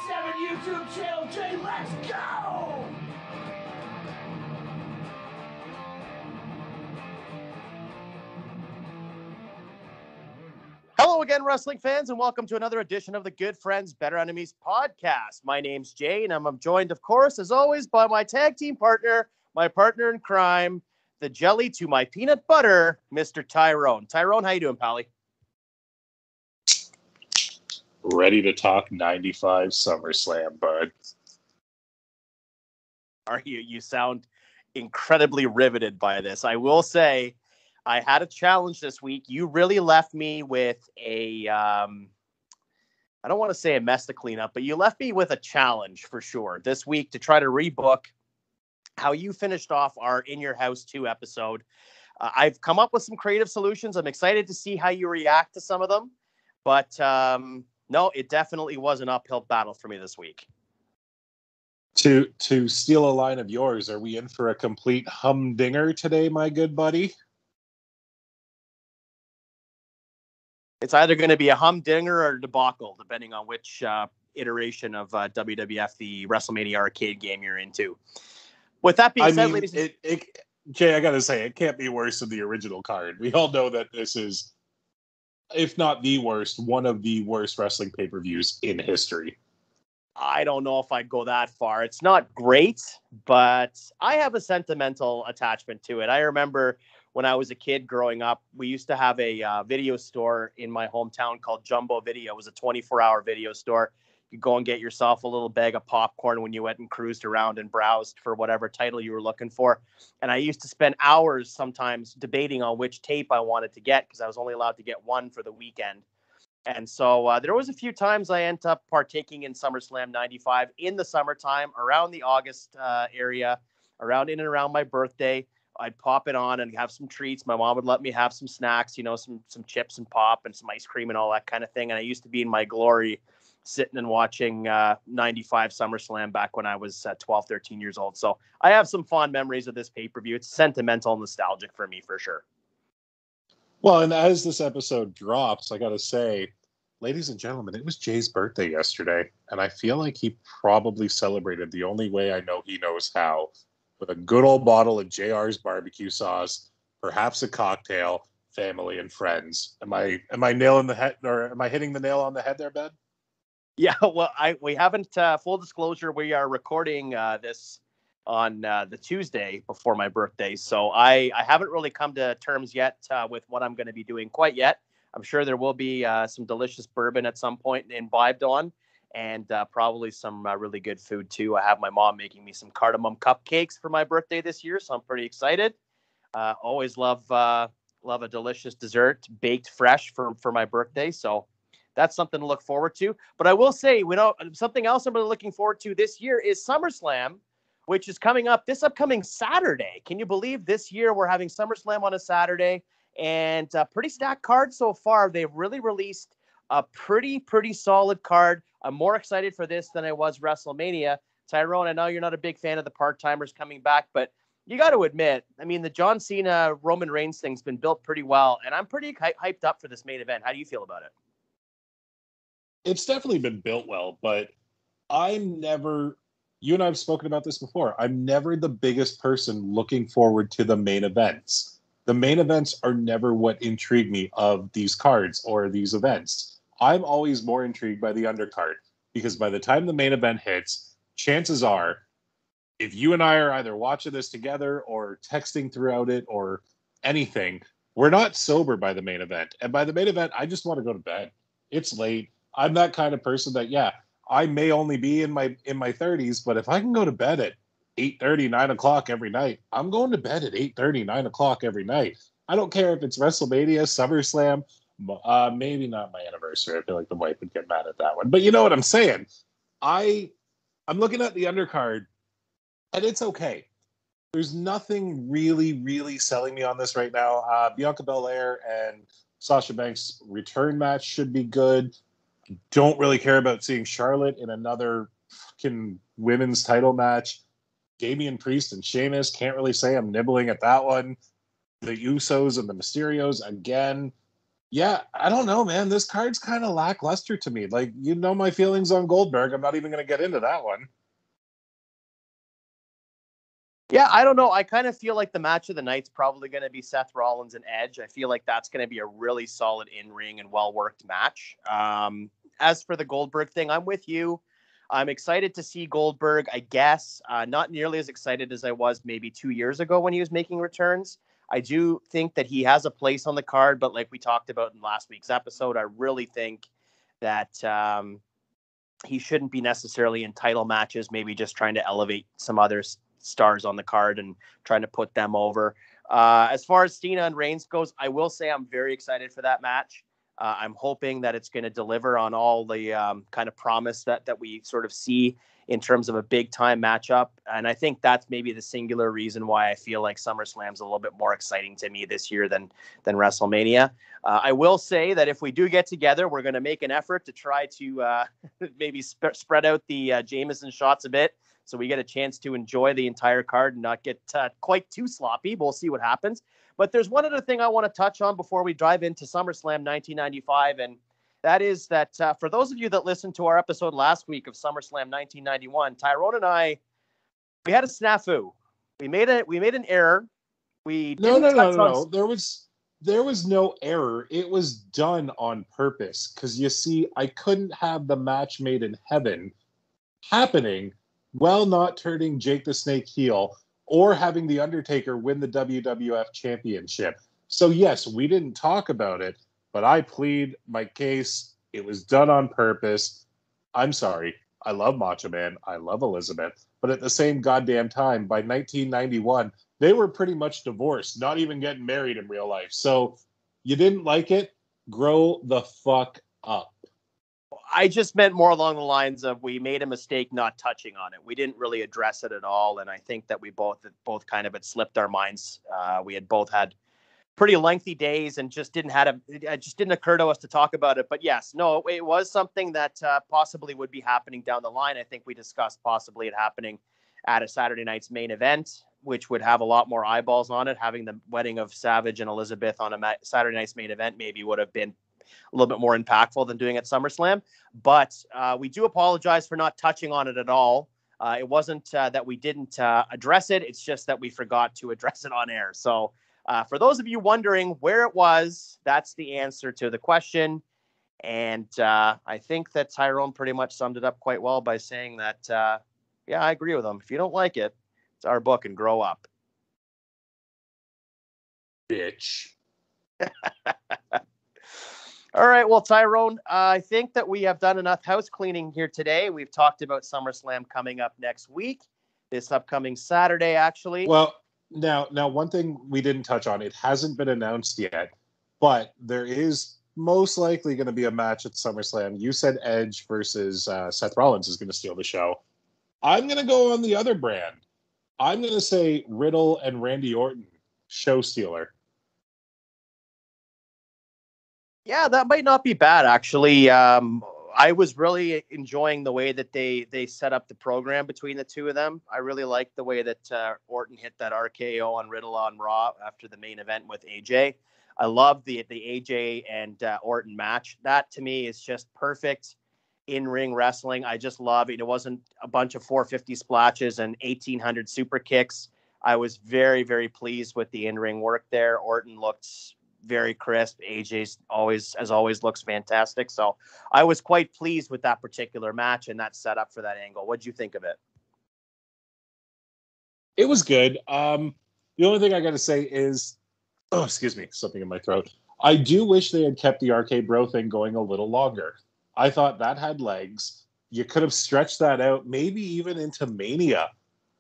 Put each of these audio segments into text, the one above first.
7 YouTube channel, Jay. Let's go! Hello again, wrestling fans, and welcome to another edition of the Good Friends, Better Enemies podcast. My name's Jay, and I'm joined, of course, as always, by my tag team partner, my partner in crime, the jelly to my peanut butter, Mr. Tyrone. Tyrone, how you doing, pally? Ready to talk 95 SummerSlam, bud. Are you? You sound incredibly riveted by this. I will say, I had a challenge this week. You really left me with a, I don't want to say a mess to clean up, but you left me with a challenge for sure this week to try to rebook how you finished off our In Your House 2 episode. I've come up with some creative solutions. I'm excited to see how you react to some of them, but no, it definitely was an uphill battle for me this week. To steal a line of yours, are we in for a complete humdinger today, my good buddy? It's either going to be a humdinger or a debacle, depending on which iteration of WWF, the WrestleMania arcade game you're into. With that being said, ladies, Jay, I got to say, it can't be worse than the original card. We all know that this is, if not the worst, one of the worst wrestling pay-per-views in history. I don't know if I'd go that far. It's not great, but I have a sentimental attachment to it. I remember when I was a kid growing up, we used to have a video store in my hometown called Jumbo Video. It was a 24-hour video store. You go and get yourself a little bag of popcorn when you went and cruised around and browsed for whatever title you were looking for. And I used to spend hours sometimes debating on which tape I wanted to get because I was only allowed to get one for the weekend. And so there was a few times I ended up partaking in SummerSlam 95 in the summertime, around the August area, around in and around my birthday. I'd pop it on and have some treats. My mom would let me have some snacks, you know, some chips and pop and some ice cream and all that kind of thing. And I used to be in my glory sitting and watching 95 SummerSlam back when I was 12, 13 years old. So I have some fond memories of this pay-per-view. It's sentimental and nostalgic for me, for sure. Well, and as this episode drops, I got to say, ladies and gentlemen, it was Jay's birthday yesterday. And I feel like he probably celebrated the only way I know he knows how, with a good old bottle of JR's barbecue sauce, perhaps a cocktail, family and friends. Am I nailing the head, or am I hitting the nail on the head there, Ben? Yeah, well, we haven't, full disclosure, we are recording this on the Tuesday before my birthday. So I haven't really come to terms yet with what I'm going to be doing quite yet. I'm sure there will be some delicious bourbon at some point imbibed on, and probably some really good food too. I have my mom making me some cardamom cupcakes for my birthday this year, so I'm pretty excited. Always love a delicious dessert baked fresh for my birthday, so that's something to look forward to. But I will say, something else I'm really looking forward to this year is SummerSlam, which is coming up this upcoming Saturday. Can you believe this year we're having SummerSlam on a Saturday? And a pretty stacked card so far. They've really released a pretty solid card. I'm more excited for this than I was WrestleMania. Tyrone, I know you're not a big fan of the part-timers coming back, but you got to admit, I mean, the John Cena, Roman Reigns thing's been built pretty well, and I'm pretty hyped up for this main event. How do you feel about it? It's definitely been built well, but you and I have spoken about this before, I'm never the biggest person looking forward to the main events. The main events are never what intrigue me of these cards or these events. I'm always more intrigued by the undercard, because by the time the main event hits, chances are, if you and I are either watching this together or texting throughout it or anything, we're not sober by the main event. And by the main event, I just want to go to bed. It's late. I'm that kind of person that, yeah, I may only be in my 30s, but if I can go to bed at 8:30, 9 o'clock every night, I'm going to bed at 8:30, 9 o'clock every night. I don't care if it's WrestleMania, SummerSlam, maybe not my anniversary. I feel like the wife would get mad at that one. But you know what I'm saying? I'm looking at the undercard, and it's okay. There's nothing really selling me on this right now. Bianca Belair and Sasha Banks' return match should be good. Don't really care about seeing Charlotte in another fucking women's title match. Damian Priest and Sheamus, can't really say I'm nibbling at that one. The Usos and the Mysterios, again, Yeah, I don't know, man. This card's kind of lackluster to me. Like, you know my feelings on Goldberg. I'm not even going to get into that one. Yeah, I don't know. I kind of feel like the match of the night's probably going to be Seth Rollins and Edge. I feel like that's going to be a really solid in-ring and well-worked match. As for the Goldberg thing, I'm with you. I'm excited to see Goldberg, I guess. Not nearly as excited as I was maybe 2 years ago when he was making returns. I do think that he has a place on the card, but like we talked about in last week's episode, I really think that he shouldn't be necessarily in title matches, maybe just trying to elevate some other stars on the card and trying to put them over. As far as Cena and Reigns goes, I will say I'm very excited for that match. I'm hoping that it's going to deliver on all the kind of promise that we sort of see in terms of a big time matchup. And I think that's maybe the singular reason why I feel like SummerSlam's a little bit more exciting to me this year than WrestleMania. I will say that if we do get together, we're going to make an effort to try to maybe spread out the Jameson shots a bit, so we get a chance to enjoy the entire card and not get quite too sloppy. We'll see what happens. But there's one other thing I want to touch on before we dive into SummerSlam 1995, and that is that for those of you that listened to our episode last week of SummerSlam 1991, Tyrone and I, we had a snafu. We made an error. We No, didn't no, no, touch no, on. no. There was no error. It was done on purpose. Because you see, I couldn't have the match made in heaven happening while not turning Jake the Snake heel or having the Undertaker win the WWF Championship. So yes, we didn't talk about it, but I plead my case. It was done on purpose. I'm sorry. I love Macho Man. I love Elizabeth. But at the same goddamn time, by 1991, they were pretty much divorced, not even getting married in real life. So you didn't like it? Grow the fuck up. I just meant more along the lines of we made a mistake not touching on it. We didn't really address it at all, and I think that we both kind of had slipped our minds. We had both had pretty lengthy days and just it just didn't occur to us to talk about it. But yes, no, it was something that possibly would be happening down the line. I think we discussed possibly it happening at a Saturday night's main event, which would have a lot more eyeballs on it. Having the wedding of Savage and Elizabeth on a Saturday night's main event maybe would have been a little bit more impactful than doing it at SummerSlam. But we do apologize for not touching on it at all. It wasn't that we didn't address it. It's just that we forgot to address it on air. So for those of you wondering where it was, that's the answer to the question. And I think that Tyrone pretty much summed it up quite well by saying that, yeah, I agree with him. If you don't like it, it's our book and grow up. Bitch. All right. Well, Tyrone, I think that we have done enough house cleaning here today. We've talked about SummerSlam coming up next week, this upcoming Saturday, actually. Well, now, one thing we didn't touch on, it hasn't been announced yet, but there is most likely going to be a match at SummerSlam. You said Edge versus Seth Rollins is going to steal the show. I'm going to go on the other brand. I'm going to say Riddle and Randy Orton, show stealer. Yeah, that might not be bad, actually. I was really enjoying the way that they set up the program between the two of them. I really liked the way that Orton hit that RKO on Riddle on Raw after the main event with AJ. I love the AJ and Orton match. That, to me, is just perfect in-ring wrestling. I just love it. It wasn't a bunch of 450 splashes and 1,800 super kicks. I was very, very pleased with the in-ring work there. Orton looked very crisp. AJ's always looks fantastic. So I was quite pleased with that particular match and that setup for that angle. What'd you think of it? It was good. The only thing I got to say is, oh, excuse me, something in my throat. I do wish they had kept the RK Bro thing going a little longer. I thought that had legs. You could have stretched that out, maybe even into Mania.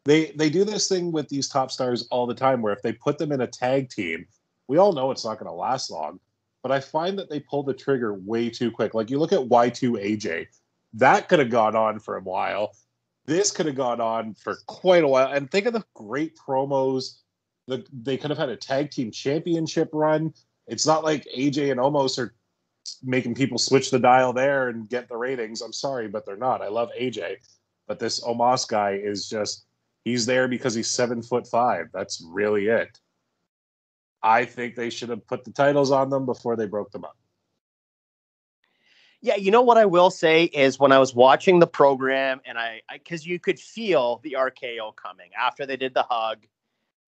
They do this thing with these top stars all the time where if they put them in a tag team, we all know it's not going to last long. But I find that they pull the trigger way too quick. Like you look at Y2AJ, that could have gone on for a while. This could have gone on for quite a while. And think of the great promos. They could have had a tag team championship run. It's not like AJ and Omos are making people switch the dial there and get the ratings. I'm sorry, but they're not. I love AJ. But this Omos guy is just, he's there because he's 7'5". That's really it. I think they should have put the titles on them before they broke them up. Yeah, you know what I will say is when I was watching the program and I because you could feel the RKO coming after they did the hug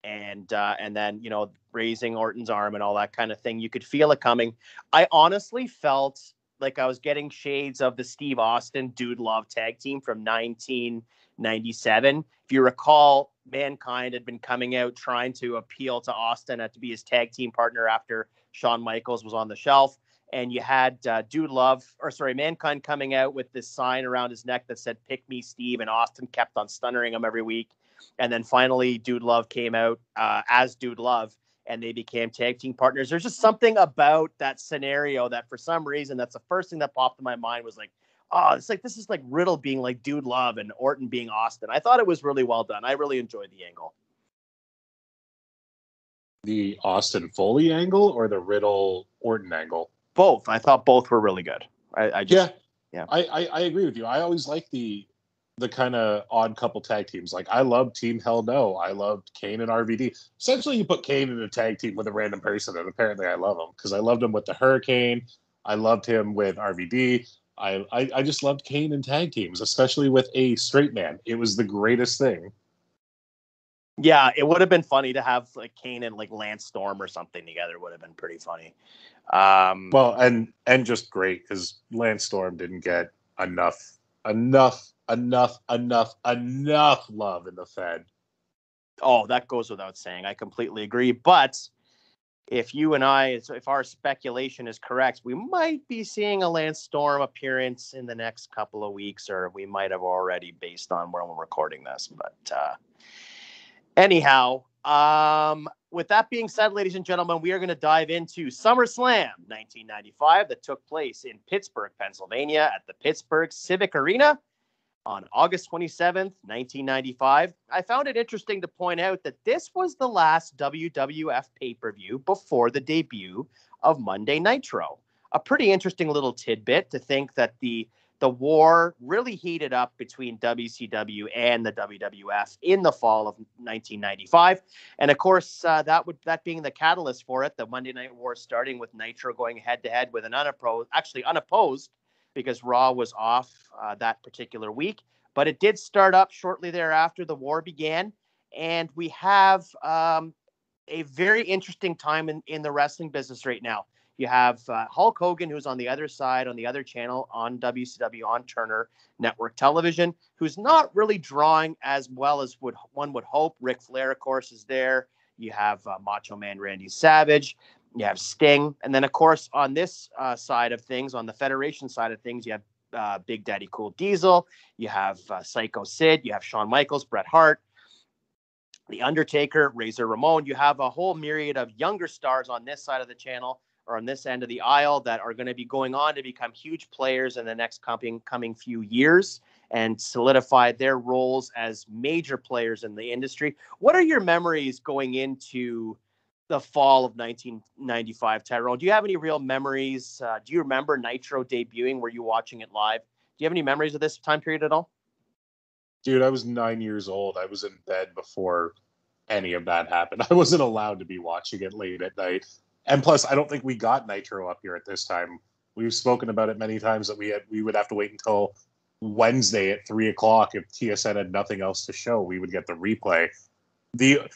and then, you know, raising Orton's arm and all that kind of thing. You could feel it coming. I honestly felt like I was getting shades of the Steve Austin Dude Love tag team from 1997. If you recall, Mankind had been coming out trying to appeal to Austin to be his tag team partner after Shawn Michaels was on the shelf. And you had Mankind coming out with this sign around his neck that said, "Pick me, Steve." And Austin kept on stunnering him every week. And then finally, Dude Love came out as Dude Love, and they became tag team partners. There's just something about that scenario that for some reason, that's the first thing that popped in my mind was like, oh, it's like, this is like Riddle being like Dude Love and Orton being Austin. I thought it was really well done. I really enjoyed the angle. The Austin Foley angle or the Riddle Orton angle? Both. I thought both were really good. I agree with you. I always like the kind of odd couple tag teams. Like I loved Team Hell No. I loved Kane and RVD. Essentially, you put Kane in a tag team with a random person, and apparently I love him because I loved him with the Hurricane. I loved him with RVD. I just loved Kane in tag teams, especially with a straight man. It was the greatest thing. Yeah, it would have been funny to have like Kane and like Lance Storm or something together. Would have been pretty funny. Well, and just great because Lance Storm didn't get enough love in the Fed. Oh, that goes without saying. I completely agree. But if our speculation is correct, we might be seeing a Lance Storm appearance in the next couple of weeks, or we might have already based on where we're recording this. But anyhow, with that being said, ladies and gentlemen, we are going to dive into SummerSlam 1995 that took place in Pittsburgh, Pennsylvania at the Pittsburgh Civic Arena on August 27th, 1995. I found it interesting to point out that this was the last WWF pay-per-view before the debut of Monday Nitro. A pretty interesting little tidbit to think that the war really heated up between WCW and the WWF in the fall of 1995. And of course, that being the catalyst for it, the Monday Night War starting with Nitro going head-to-head with an unopposed, because Raw was off that particular week. But it did start up shortly thereafter. The war began. And we have a very interesting time in the wrestling business right now. You have Hulk Hogan, who's on the other side, on the other channel, on WCW, on Turner Network Television, who's not really drawing as well as one would hope. Ric Flair, of course, is there. You have Macho Man Randy Savage. You have Sting. And then, of course, on this side of things, on the Federation side of things, you have Big Daddy Cool Diesel. You have Psycho Sid. You have Shawn Michaels, Bret Hart, The Undertaker, Razor Ramon. You have a whole myriad of younger stars on this side of the channel or on this end of the aisle that are going to be going on to become huge players in the next coming few years and solidify their roles as major players in the industry. What are your memories going into the fall of 1995, Tyrone? Do you have any real memories? Do you remember Nitro debuting? Were you watching it live? Do you have any memories of this time period at all? Dude, I was 9 years old. I was in bed before any of that happened. I wasn't allowed to be watching it late at night. And plus, I don't think we got Nitro up here at this time. We've spoken about it many times that we would have to wait until Wednesday at 3:00 if TSN had nothing else to show. We would get the replay. The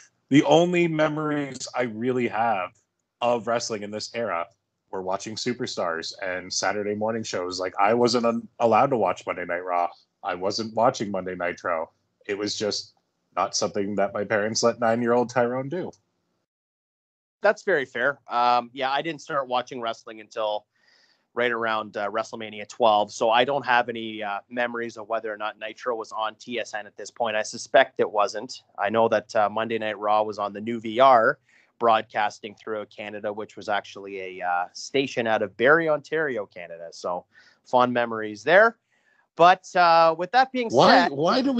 only memories I really have of wrestling in this era were watching Superstars and Saturday morning shows. Like I wasn't allowed to watch Monday Night Raw. I wasn't watching Monday Nitro. It was just not something that my parents let 9-year-old Tyrone do. That's very fair. Yeah, I didn't start watching wrestling until right around WrestleMania 12. So I don't have any memories of whether or not Nitro was on TSN at this point. I suspect it wasn't. I know that Monday Night Raw was on the new VR broadcasting throughout Canada, which was actually a station out of Barrie, Ontario, Canada. So fond memories there. But with that being said, why do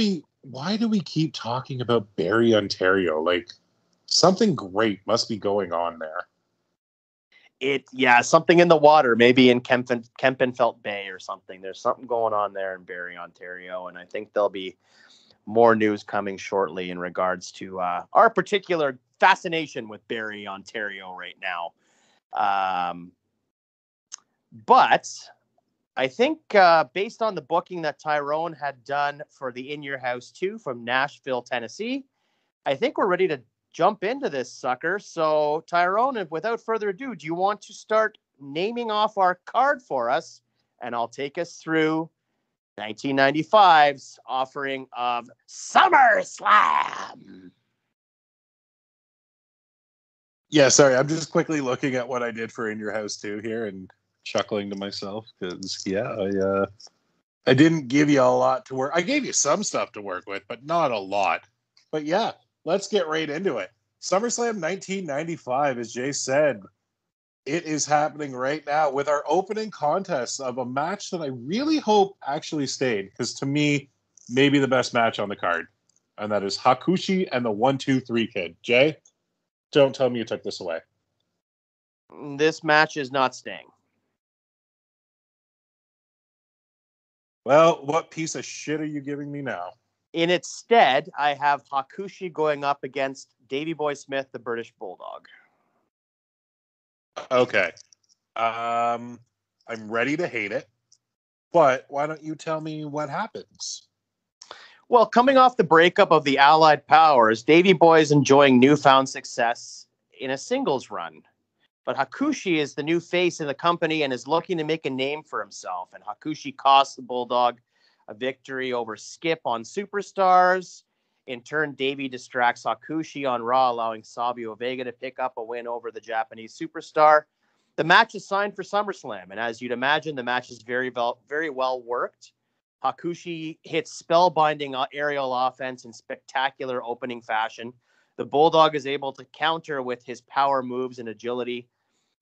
we keep talking about Barrie, Ontario? Like something great must be going on there. Something in the water, maybe in Kempenfelt Bay or something. There's something going on there in Barrie, Ontario, and I think there'll be more news coming shortly in regards to our particular fascination with Barrie, Ontario right now. But I think based on the booking that Tyrone had done for the In Your House 2 from Nashville, Tennessee, I think we're ready to jump into this sucker. So, Tyrone, and without further ado, do you want to start naming off our card for us? And I'll take us through 1995's offering of SummerSlam. Yeah, sorry. I'm just quickly looking at what I did for In Your House 2 here and chuckling to myself because, I didn't give you a lot to work. I gave you some stuff to work with, but not a lot. But yeah, let's get right into it. SummerSlam 1995, as Jay said, it is happening right now with our opening contest of a match that I really hope actually stayed, because to me, maybe the best match on the card. And that is Hakushi and the 1-2-3 Kid. Jay, don't tell me you took this away. This match is not staying. Well, what piece of shit are you giving me now? In its stead, I have Hakushi going up against Davey Boy Smith, the British Bulldog. Okay. I'm ready to hate it, but why don't you tell me what happens? Well, coming off the breakup of the Allied Powers, Davey Boy is enjoying newfound success in a singles run. But Hakushi is the new face in the company and is looking to make a name for himself. And Hakushi costs the Bulldog a victory over Skip on Superstars. In turn, Davey distracts Hakushi on Raw, allowing Savio Vega to pick up a win over the Japanese superstar. The match is signed for SummerSlam, and as you'd imagine, the match is very well worked. Hakushi hits spellbinding aerial offense in spectacular opening fashion. The Bulldog is able to counter with his power moves and agility.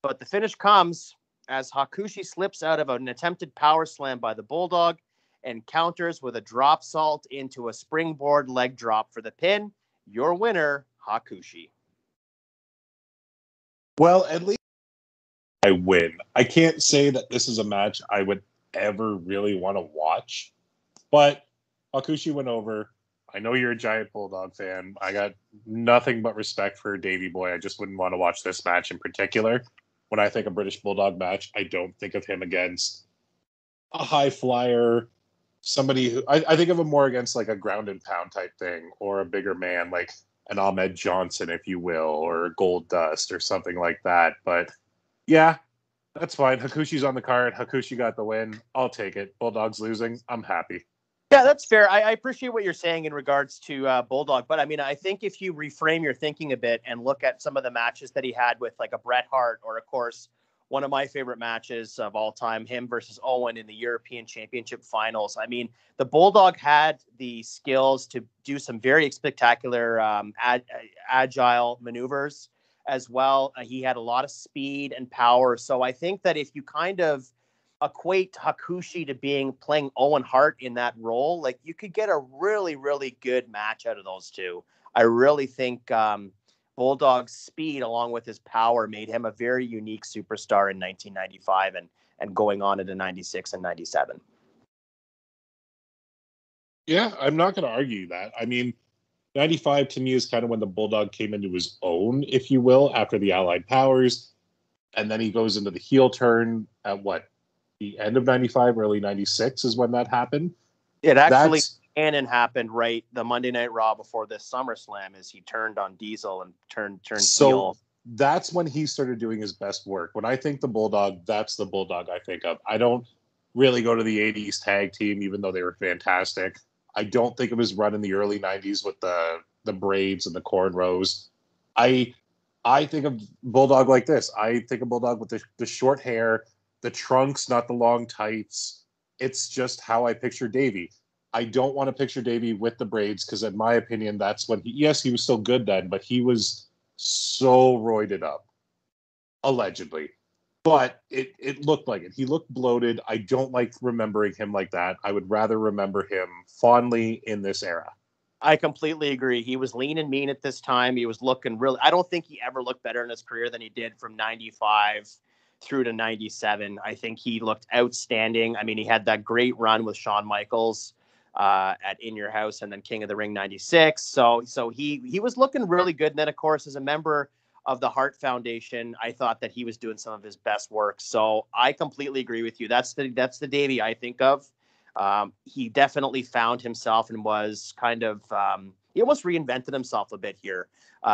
But the finish comes as Hakushi slips out of an attempted power slam by the Bulldog and counters with a drop salt into a springboard leg drop for the pin. Your winner, Hakushi. Well, at least I win. I can't say that this is a match I would ever really want to watch, but Hakushi went over. I know you're a giant Bulldog fan. I got nothing but respect for Davey Boy. I just wouldn't want to watch this match in particular. When I think of British Bulldog match, I don't think of him against a high flyer, somebody who I think of him more against like a ground and pound type thing, or a bigger man like an Ahmed Johnson, if you will, or Gold Dust or something like that. But yeah, that's fine. Hakushi's on the card. Hakushi got the win. I'll take it. Bulldog's losing. I'm happy. Yeah, that's fair. I appreciate what you're saying in regards to Bulldog, but I mean, I think if you reframe your thinking a bit and look at some of the matches that he had with like a Bret Hart, or of course, one of my favorite matches of all time, him versus Owen in the European Championship Finals. I mean, the Bulldog had the skills to do some very spectacular agile maneuvers as well. He had a lot of speed and power. So I think that if you kind of equate Hakushi to playing Owen Hart in that role, like you could get a really, really good match out of those two. I really think Bulldog's speed along with his power made him a very unique superstar in 1995 and going on into 96 and 97. Yeah, I'm not going to argue that. I mean, 95 to me is kind of when the Bulldog came into his own, if you will, after the Allied Powers. And then he goes into the heel turn at the end of 95, early 96 is when that happened. It actually happened right the Monday Night Raw before this SummerSlam, as he turned on Diesel and turned heel. That's when he started doing his best work. When I think the Bulldog, that's the Bulldog I think of. I don't really go to the 80s tag team, even though they were fantastic. I don't think of his run in the early 90s with the braids and the cornrows. I think of Bulldog like this. I think of Bulldog with the short hair, the trunks, not the long tights. It's just how I picture Davey. I don't want to picture Davey with the braids because, in my opinion, that's when he was still good then, but he was so roided up, allegedly. But it looked like it. He looked bloated. I don't like remembering him like that. I would rather remember him fondly in this era. I completely agree. He was lean and mean at this time. He was looking really, I don't think he ever looked better in his career than he did from 95 through to 97. I think he looked outstanding. I mean, he had that great run with Shawn Michaels at In Your House, and then King of the Ring 96. So he was looking really good. And then, of course, as a member of the Hart Foundation, I thought that he was doing some of his best work. So I completely agree with you. That's the Davey I think of. He definitely found himself and was kind of he almost reinvented himself a bit here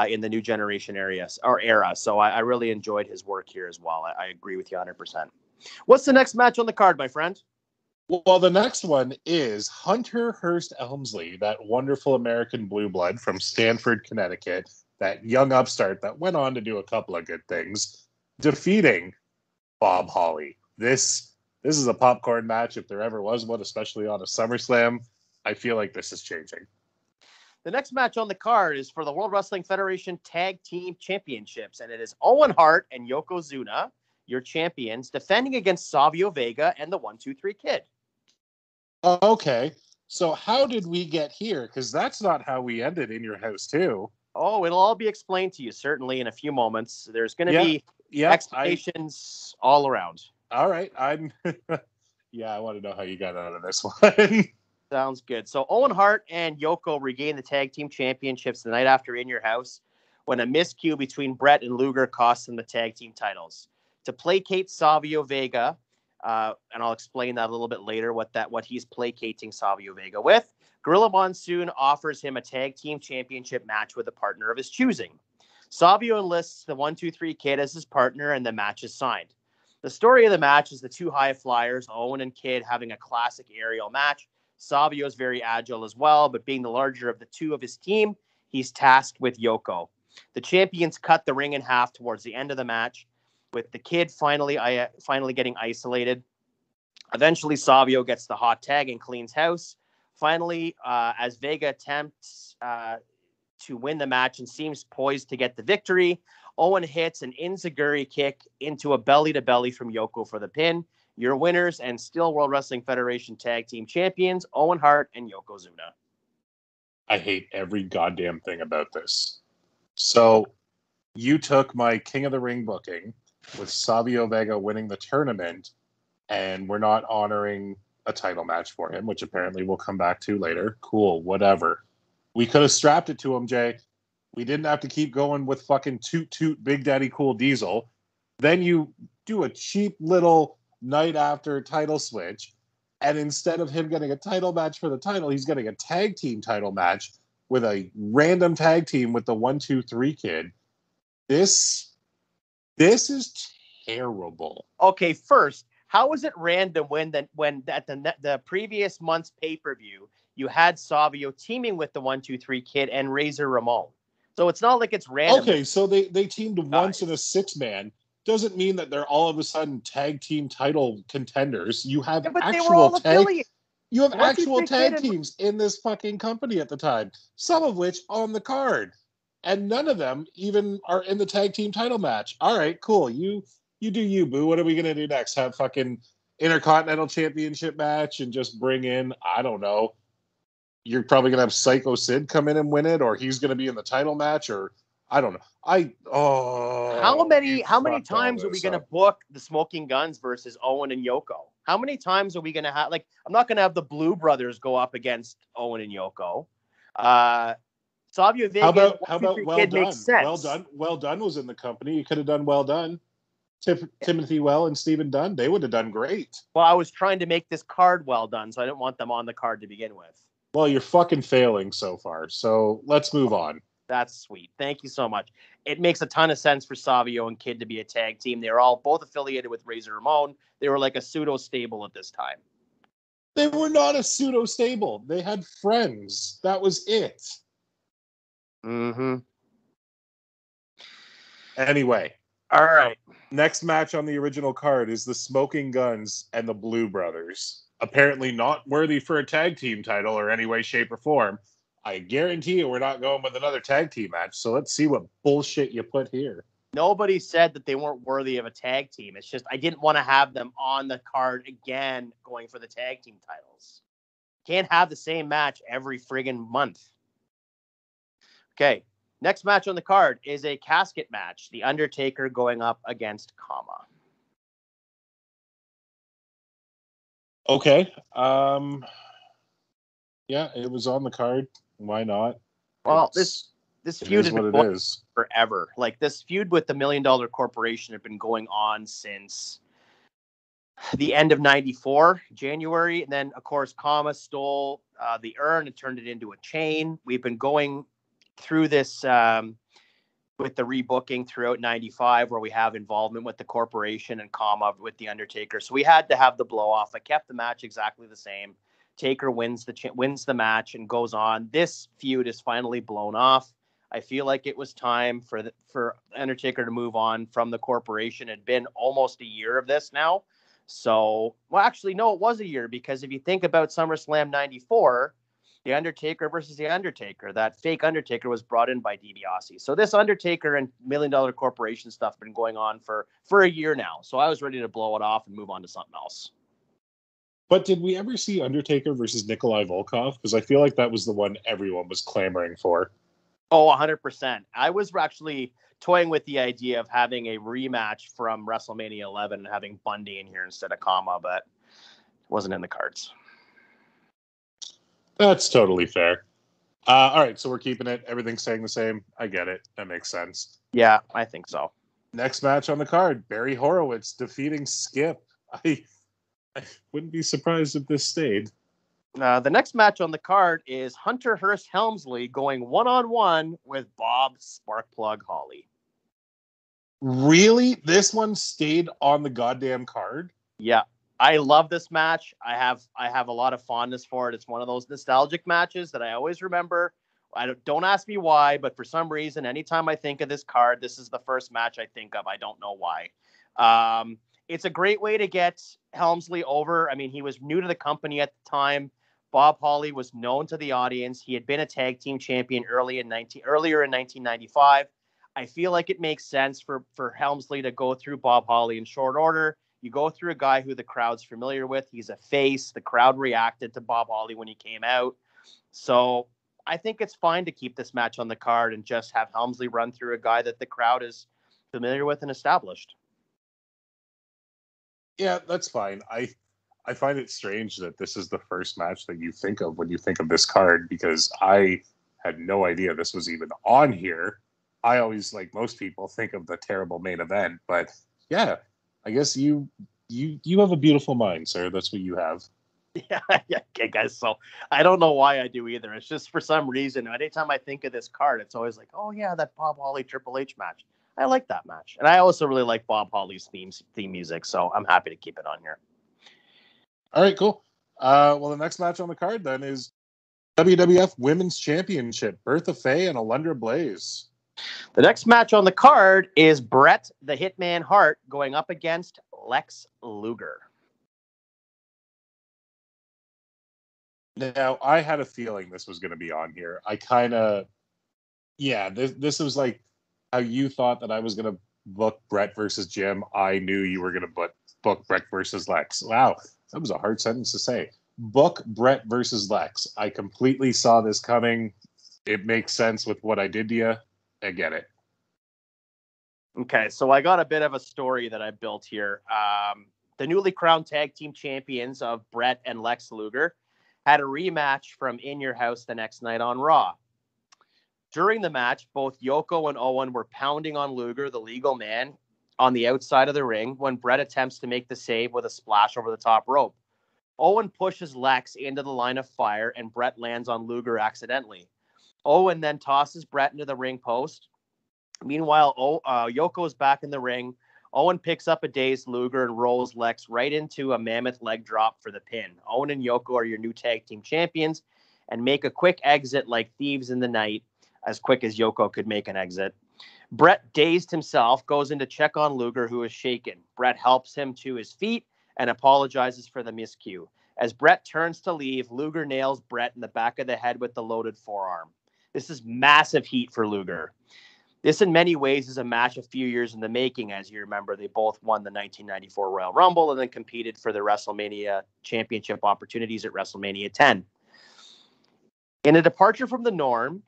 in the new generation era. So I really enjoyed his work here as well. I agree with you 100%. What's the next match on the card, my friend? Well, the next one is Hunter Hearst Helmsley, that wonderful American blue blood from Stamford, Connecticut, that young upstart that went on to do a couple of good things, defeating Bob Holly. This is a popcorn match if there ever was one, especially on a SummerSlam. I feel like this is changing. The next match on the card is for the World Wrestling Federation Tag Team Championships, and it is Owen Hart and Yokozuna, your champions, defending against Savio Vega and the 1-2-3 Kid. Okay, so how did we get here? Because that's not how we ended In Your House too. Oh, it'll all be explained to you, certainly, in a few moments. There's going to be explanations all around. All right, I want to know how you got out of this one. Sounds good. So Owen Hart and Yoko regain the tag team championships the night after In Your House when a miscue between Brett and Luger cost them the tag team titles. To placate Savio Vega, and I'll explain that a little bit later, what he's placating Savio Vega with, Gorilla Monsoon offers him a tag team championship match with a partner of his choosing. Savio enlists the 1-2-3 Kid as his partner, and the match is signed. The story of the match is the two high flyers, Owen and Kid, having a classic aerial match. Savio is very agile as well, but being the larger of the two of his team, he's tasked with Yoko. The champions cut the ring in half towards the end of the match, with the Kid finally getting isolated. Eventually, Savio gets the hot tag and cleans house. Finally, as Vega attempts to win the match and seems poised to get the victory, Owen hits an enziguri kick into a belly-to-belly from Yoko for the pin. Your winners and still World Wrestling Federation Tag Team Champions, Owen Hart and Yokozuna. I hate every goddamn thing about this. So you took my King of the Ring booking with Savio Vega winning the tournament, and we're not honoring a title match for him, which apparently we'll come back to later. Cool, whatever. We could have strapped it to him, Jay. We didn't have to keep going with fucking Toot Toot Big Daddy Cool Diesel. Then you do a cheap little night after title switch, and instead of him getting a title match for the title, he's getting a tag team title match with a random tag team with the 1-2-3 Kid. This is terrible. Okay, first, how is it random when at the previous month's pay-per-view you had Savio teaming with the 1-2-3 Kid and Razor Ramon? So it's not like it's random. Okay, so they teamed once in a 6-man. Doesn't mean that they're all of a sudden tag team title contenders. You have actual tag teams in this fucking company at the time, some of which on the card, and none of them even are in the tag team title match. All right, cool. You do you, boo. What are we gonna do next? Have fucking Intercontinental Championship match and just bring in, I don't know. You're probably gonna have Psycho Sid come in and win it, or he's gonna be in the title match, or I don't know. How many times are we going to book the Smoking Guns versus Owen and Yoko? How many times are we going to have, I'm not going to have the Blue Brothers go up against Owen and Yoko. Savio Vega, how about Well Kid Done? Makes sense. Well Done was in the company. You could have done Well Done. Timothy Well and Stephen Dunn, they would have done great. Well, I was trying to make this card well done, so I didn't want them on the card to begin with. Well, you're fucking failing so far, so let's move on. That's sweet. Thank you so much. It makes a ton of sense for Savio and Kid to be a tag team. They were all both affiliated with Razor Ramon. They were like a pseudo stable at this time. They were not a pseudo stable. They had friends. That was it. Mm-hmm. Anyway. All right. Next match on the original card is the Smoking Guns and the Blue Brothers. Apparently not worthy for a tag team title or any way, shape, or form. I guarantee you we're not going with another tag team match, so let's see what bullshit you put here. Nobody said that they weren't worthy of a tag team. It's just I didn't want to have them on the card again going for the tag team titles. Can't have the same match every friggin' month. Okay, next match on the card is a casket match. The Undertaker going up against Kama. Okay. Yeah, it was on the card. Why not? Well, It's, this it feud is had been what it going is. forever. Like this feud with the $1 Million Corporation had been going on since the end of '94, January. And then, of course, Kama stole the urn and turned it into a chain. We've been going through this with the rebooking throughout '95, where we have involvement with the corporation and Kama with the Undertaker. So we had to have the blow off. I kept the match exactly the same. Taker wins the match and goes on. This feud is finally blown off. I feel like it was time for Undertaker to move on from the corporation. It had been almost a year of this now. So, well, actually, no, it was a year, because if you think about SummerSlam '94, the Undertaker versus the Undertaker, that fake Undertaker was brought in by DiBiase. So this Undertaker and $1 Million Corporation stuff has been going on for a year now. So I was ready to blow it off and move on to something else. But did we ever see Undertaker versus Nikolai Volkov? Because I feel like that was the one everyone was clamoring for. Oh, 100%. I was actually toying with the idea of having a rematch from WrestleMania 11 and having Bundy in here instead of Kama, but it wasn't in the cards. That's totally fair. All right, so we're keeping it. Everything's staying the same. I get it. That makes sense. Yeah, I think so. Next match on the card, Barry Horowitz defeating Skip. I wouldn't be surprised if this stayed. The next match on the card is Hunter Hearst Helmsley going one-on-one with Bob Sparkplug Holly. Really? This one stayed on the goddamn card? Yeah. I love this match. I have a lot of fondness for it. It's one of those nostalgic matches that I always remember. Don't ask me why, but for some reason, anytime I think of this card, this is the first match I think of. I don't know why. It's a great way to get Helmsley over. I mean, he was new to the company at the time. Bob Holly was known to the audience. He had been a tag team champion earlier in 1995. I feel like it makes sense for Helmsley to go through Bob Holly in short order. You go through a guy who the crowd's familiar with. He's a face. The crowd reacted to Bob Holly when he came out. So I think it's fine to keep this match on the card and just have Helmsley run through a guy that the crowd is familiar with and established. Yeah, that's fine. I find it strange that this is the first match that you think of when you think of this card, because I had no idea this was even on here. I always, like most people, think of the terrible main event, but yeah, I guess you have a beautiful mind, sir. That's what you have. Yeah, okay, guys. So I don't know why I do either. It's just for some reason, anytime I think of this card, it's always like, oh yeah, that Bob Holly Triple H match. I like that match, and I also really like Bob Holly's theme music. So I'm happy to keep it on here. All right, cool. Well, the next match on the card then is WWF Women's Championship, Bertha Faye and Alundra Blaze. The next match on the card is Bret the Hitman Hart going up against Lex Luger. Now, I had a feeling this was going to be on here. This was like how you thought that I was going to book Bret versus Jim. I knew you were going to book Bret versus Lex. Wow, that was a hard sentence to say. Book Bret versus Lex. I completely saw this coming. It makes sense with what I did to you. I get it. Okay, so I got a bit of a story that I built here. The newly crowned tag team champions of Bret and Lex Luger had a rematch from In Your House the next night on Raw. During the match, both Yoko and Owen were pounding on Luger, the legal man, on the outside of the ring when Bret attempts to make the save with a splash over the top rope. Owen pushes Lex into the line of fire, and Bret lands on Luger accidentally. Owen then tosses Bret into the ring post. Meanwhile, Yoko is back in the ring. Owen picks up a dazed Luger and rolls Lex right into a mammoth leg drop for the pin. Owen and Yoko are your new tag team champions and make a quick exit like thieves in the night, as quick as Yoko could make an exit. Bret, dazed himself, goes in to check on Luger, who is shaken. Bret helps him to his feet and apologizes for the miscue. As Bret turns to leave, Luger nails Bret in the back of the head with the loaded forearm. This is massive heat for Luger. This, in many ways, is a match a few years in the making. As you remember, they both won the 1994 Royal Rumble and then competed for the WrestleMania championship opportunities at WrestleMania 10. In a departure from the norm,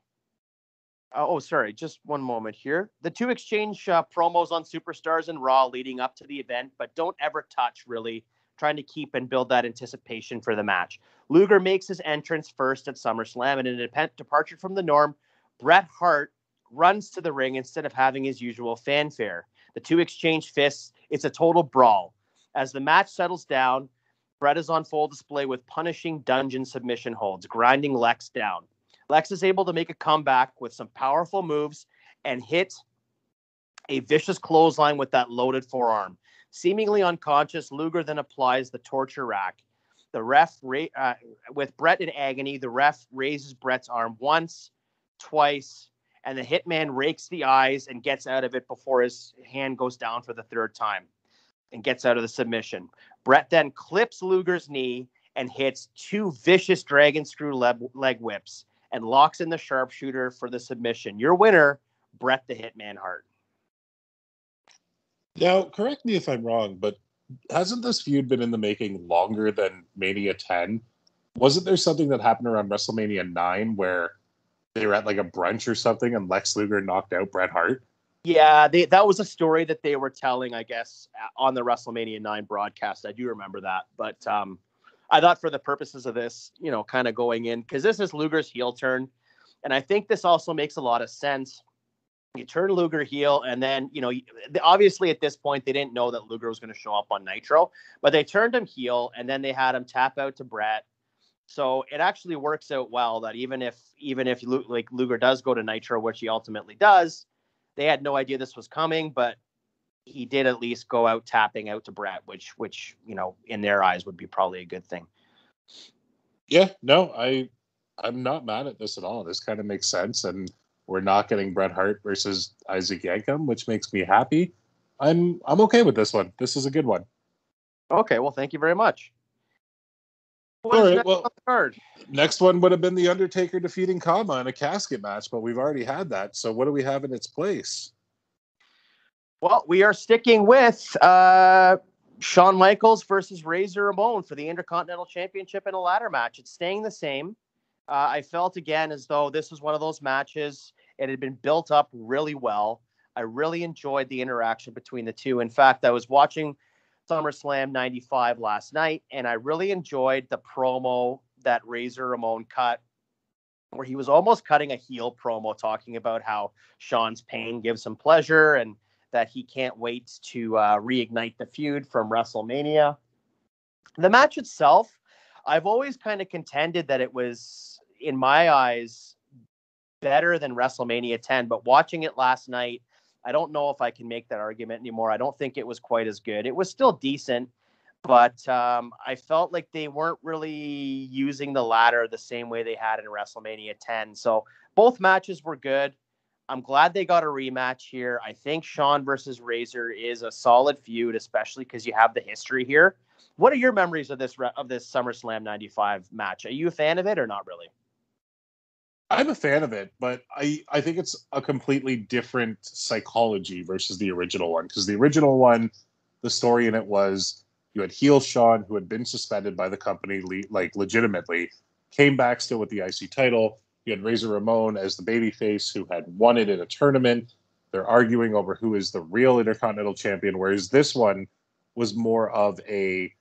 just one moment here. The two exchange promos on Superstars and Raw leading up to the event, but don't ever touch, really, trying to keep and build that anticipation for the match. Luger makes his entrance first at SummerSlam, and in a departure from the norm, Bret Hart runs to the ring instead of having his usual fanfare. The two exchange fists. It's a total brawl. As the match settles down, Bret is on full display with punishing dungeon submission holds, grinding Lex down. Lex is able to make a comeback with some powerful moves and hit a vicious clothesline with that loaded forearm. Seemingly unconscious, Luger then applies the torture rack. The ref, with Bret in agony, the ref raises Bret's arm once, twice, and the Hitman rakes the eyes and gets out of it before his hand goes down for the third time and gets out of the submission. Bret then clips Luger's knee and hits two vicious dragon screw leg whips and locks in the sharpshooter for the submission. Your winner, Bret the Hitman Hart. Now, correct me if I'm wrong, but hasn't this feud been in the making longer than Mania 10? Wasn't there something that happened around WrestleMania 9 where they were at like a brunch or something and Lex Luger knocked out Bret Hart? Yeah, that was a story that they were telling, I guess, on the WrestleMania 9 broadcast. I do remember that. But I thought for the purposes of this, kind of going in, because this is Luger's heel turn. And I think this also makes a lot of sense. You turn Luger heel, and then, obviously at this point, they didn't know that Luger was going to show up on Nitro, but they turned him heel, and then they had him tap out to Bret. So it actually works out well that even if Luger does go to Nitro, which he ultimately does, they had no idea this was coming, but he did at least go out tapping out to Bret, which in their eyes would be probably a good thing. Yeah, no, I'm not mad at this at all. This kind of makes sense, and we're not getting Bret Hart versus Isaac Yankem, which makes me happy. I'm okay with this one. This is a good one. Okay, well, thank you very much. All right, well, next one would have been The Undertaker defeating Kama in a casket match, but we've already had that. So what do we have in its place? Well, we are sticking with Shawn Michaels versus Razor Ramon for the Intercontinental Championship in a ladder match. It's staying the same. I felt again as though this was one of those matches. It had been built up really well. I really enjoyed the interaction between the two. In fact, I was watching SummerSlam 95 last night, and I really enjoyed the promo that Razor Ramon cut, where he was almost cutting a heel promo talking about how Shawn's pain gives him pleasure and that he can't wait to reignite the feud from WrestleMania. The match itself, I've always kind of contended that it was, in my eyes, better than WrestleMania 10, but watching it last night, I don't know if I can make that argument anymore. I don't think it was quite as good. It was still decent, but I felt like they weren't really using the ladder the same way they had in WrestleMania 10. So both matches were good. I'm glad they got a rematch here. I think Shawn versus Razor is a solid feud, especially because you have the history here. What are your memories of this SummerSlam 95 match? Are you a fan of it or not really? I'm a fan of it, but I think it's a completely different psychology versus the original one. Because the original one, the story in it was you had heel Shawn, who had been suspended by the company, legitimately, came back still with the IC title. You had Razor Ramon as the babyface who had won it in a tournament. They're arguing over who is the real Intercontinental Champion, whereas this one was more of a,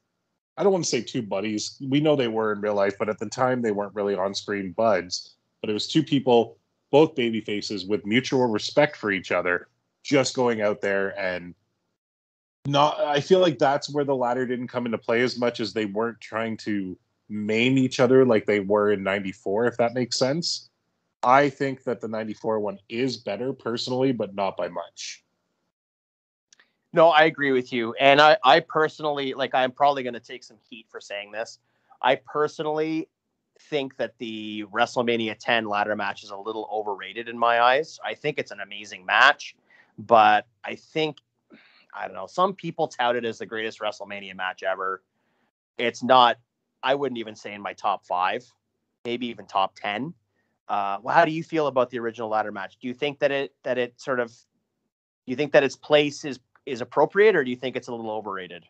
I don't want to say two buddies. We know they were in real life, but at the time they weren't really on-screen buds. But it was two people, both baby faces, with mutual respect for each other, just going out there and not. I feel like that's where the ladder didn't come into play as much, as they weren't trying to maim each other like they were in 94, if that makes sense. I think that the 94 one is better personally, but not by much. No, I agree with you. And I personally, I'm probably going to take some heat for saying this. I personally think that the WrestleMania 10 ladder match is a little overrated in my eyes. I think it's an amazing match, but I think, I don't know, some people tout it as the greatest WrestleMania match ever. It's not, I wouldn't even say in my top 5, maybe even top 10. Well, how do you feel about the original ladder match? Do you think that you think that its place is appropriate, or do you think it's a little overrated?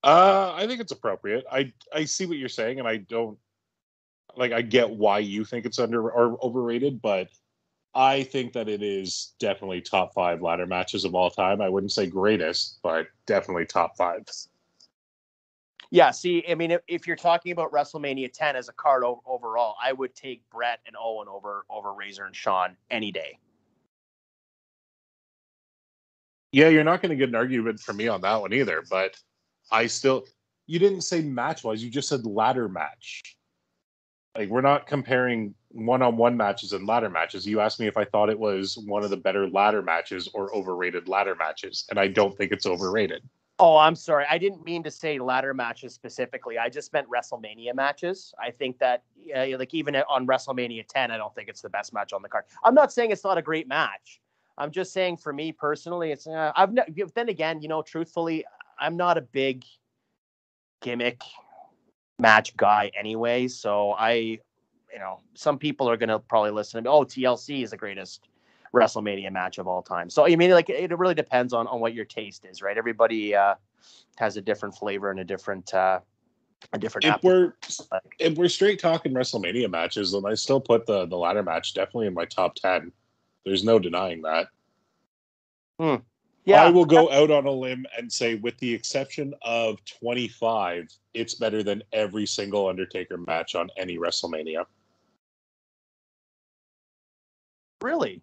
I think it's appropriate. I see what you're saying, and I don't I get why you think it's under or overrated, but I think that it is definitely top 5 ladder matches of all time. I wouldn't say greatest, but definitely top 5. Yeah, see, I mean, if you're talking about WrestleMania 10 as a card overall, I would take Brett and Owen over Razor and Shawn any day. Yeah, you're not going to get an argument from me on that one either, but you didn't say match-wise, you just said ladder match. Like, we're not comparing one-on-one matches and ladder matches. You asked me if I thought it was one of the better ladder matches or overrated ladder matches, and I don't think it's overrated. Oh, I'm sorry. I didn't mean to say ladder matches specifically. I just meant WrestleMania matches. I think that, like, even on WrestleMania 10, I don't think it's the best match on the card. I'm not saying it's not a great match. I'm just saying, for me personally, it's then again, truthfully, I'm not a big gimmick match guy anyway. So some people are going to probably listen to me. Oh, TLC is the greatest WrestleMania match of all time. So I mean, like, it really depends on what your taste is, right? Everybody has a different flavor and a different if we're straight talking WrestleMania matches, then I still put the ladder match definitely in my top 10. There's no denying that. Yeah, I will go out on a limb and say, with the exception of 25, it's better than every single Undertaker match on any WrestleMania. Really?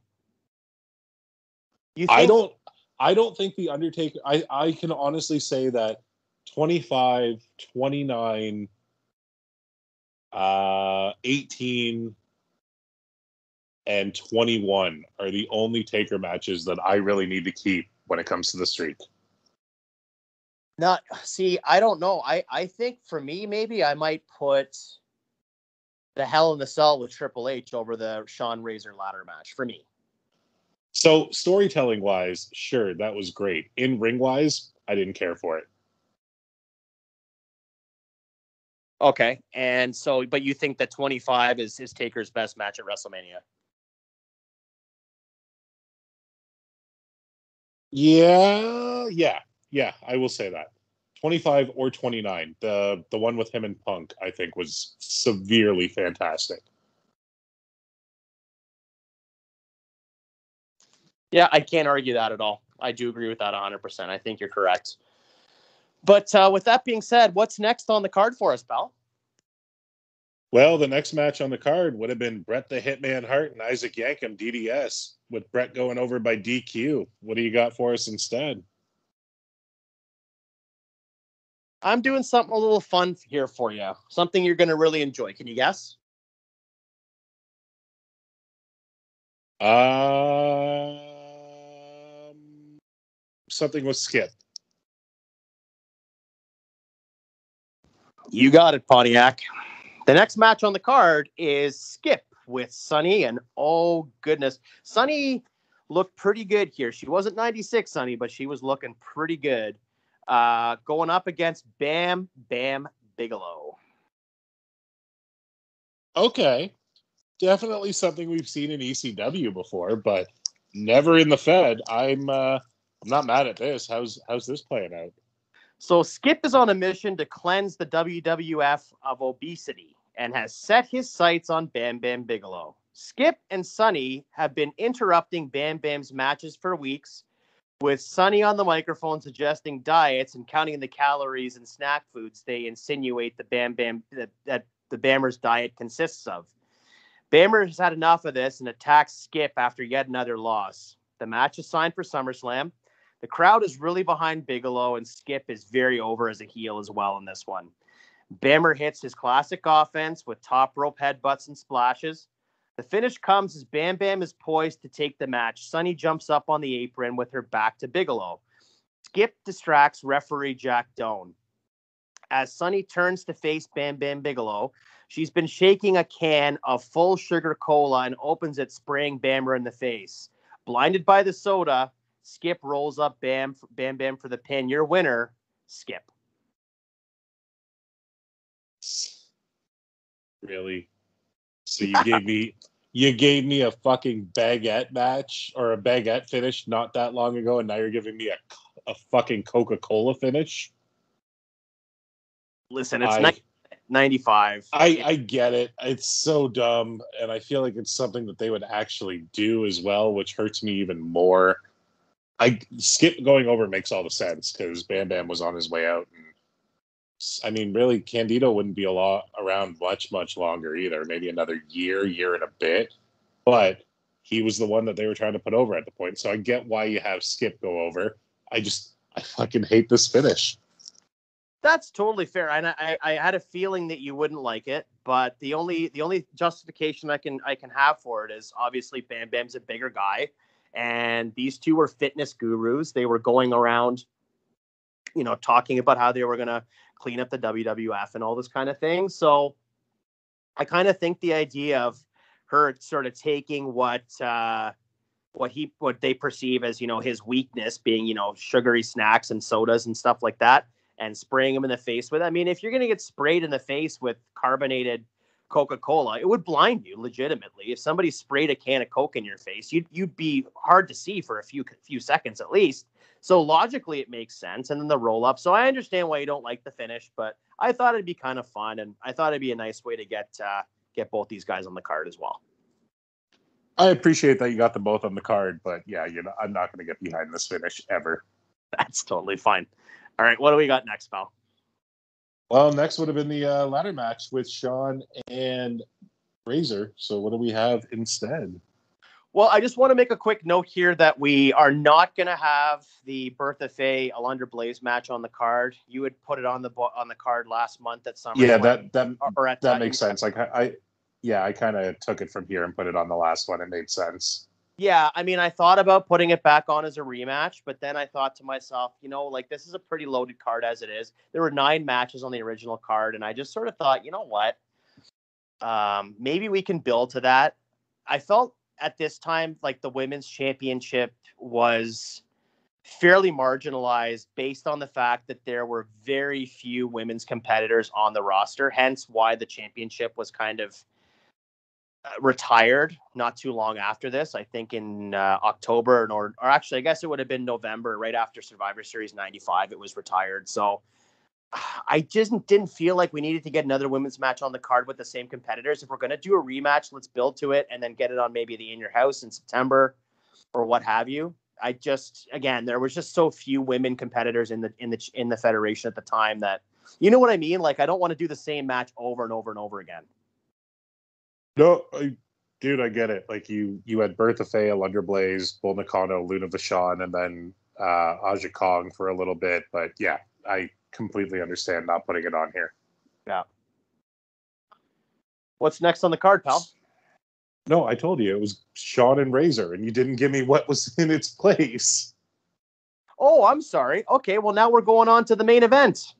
I don't think the Undertaker. I can honestly say that 25, 29, 18, and 21 are the only Taker matches that I really need to keep when it comes to the streak. I don't know. I think for me, maybe I might put the Hell in the Cell with Triple H over the Shawn Razor ladder match for me. So storytelling wise, sure, that was great. In ring wise, I didn't care for it. Okay. And so, but you think that 25 is Taker's best match at WrestleMania? Yeah, I will say that. 25 or 29. The one with him and Punk, I think, was severely fantastic. Yeah, I can't argue that at all. I do agree with that 100%. I think you're correct. But with that being said, what's next on the card for us, pal? Well, the next match on the card would have been Bret the Hitman Hart and Isaac Yankem, DDS, with Bret going over by DQ. What do you got for us instead? I'm doing something a little fun here for you. Something you're going to really enjoy. Can you guess? Something with Skip. You got it, Pontiac. The next match on the card is Skip with Sunny, and oh goodness, Sunny looked pretty good here. She wasn't 96, Sunny, but she was looking pretty good. Going up against Bam Bam Bigelow. Okay. Definitely something we've seen in ECW before, but never in the Fed. I'm not mad at this. How's this playing out? So Skip is on a mission to cleanse the WWF of obesity and has set his sights on Bam Bam Bigelow. Skip and Sunny have been interrupting Bam Bam's matches for weeks, with Sunny on the microphone suggesting diets and counting the calories and snack foods they insinuate that the Bammer's diet consists of. Bammer has had enough of this and attacks Skip after yet another loss. The match is signed for SummerSlam. The crowd is really behind Bigelow, and Skip is very over as a heel as well in this one. Bammer hits his classic offense with top rope headbutts and splashes. The finish comes as Bam Bam is poised to take the match. Sunny jumps up on the apron with her back to Bigelow. Skip distracts referee Jack Doan. As Sunny turns to face Bam Bam Bigelow, she's been shaking a can of full sugar cola and opens it, spraying Bammer in the face. Blinded by the soda, Skip rolls up Bam Bam for the pin. Your winner, Skip. Really? So you gave me a fucking baguette match or a baguette finish not that long ago, and now you're giving me a fucking Coca-Cola finish? Listen, it's 95. I get it. It's so dumb, and I feel like it's something that they would actually do as well, which hurts me even more. Skip going over makes all the sense because Bam Bam was on his way out, and I mean, really, Candido wouldn't be around much longer either. Maybe another year and a bit. But he was the one that they were trying to put over at the point. So I get why you have Skip go over. I fucking hate this finish. That's totally fair. And I had a feeling that you wouldn't like it, but the only justification I can have for it is obviously Bam Bam's a bigger guy, and these two were fitness gurus. They were going around, talking about how they were gonna clean up the WWF and all this kind of thing. So I kind of think the idea of her sort of taking what they perceive as, his weakness being, sugary snacks and sodas and stuff like that, and spraying him in the face with. I mean, if you're going to get sprayed in the face with carbonated Coca-Cola, it would blind you legitimately. If somebody sprayed a can of Coke in your face, you'd be hard to see for a few seconds at least. So logically, it makes sense. And then the roll up. So I understand why you don't like the finish, but I thought it'd be kind of fun, and I thought it'd be a nice way to get both these guys on the card as well. I appreciate that you got them both on the card, but yeah, I'm not going to get behind this finish ever. That's totally fine. All right, what do we got next, pal? Well, next would have been the ladder match with Shawn and Razor. So what do we have instead? Well, I just want to make a quick note here that we are not going to have the Bertha Faye Alundra Blaze match on the card. You had put it on the card last month at SummerSlam. Yeah, that makes sense. Like I kind of took it from here and put it on the last one. It made sense. Yeah, I mean, I thought about putting it back on as a rematch, but then I thought to myself, this is a pretty loaded card as it is. There were 9 matches on the original card, and I just sort of thought, you know what? Maybe we can build to that. I felt at this time like the women's championship was fairly marginalized based on the fact that there were very few women's competitors on the roster, hence why the championship was kind of retired not too long after this. I think in October or actually I guess it would have been November, right after Survivor Series 95, it was retired. So I just didn't feel like we needed to get another women's match on the card with the same competitors. If we're going to do a rematch, let's build to it and then get it on maybe the In Your House in September or what have you. Again, there was just so few women competitors in the federation at the time that, you know what I mean? Like, I don't want to do the same match over and over and over again. No, dude, I get it. Like you had Bertha Faye, Alundra Blaze, Bull Nakano, Luna Vachon, and then Aja Kong for a little bit. But yeah, I completely understand not putting it on here. Yeah. What's next on the card, pal? No, I told you it was Shawn and Razor, and you didn't give me what was in its place. Oh, I'm sorry. Okay, well, now we're going on to the main event.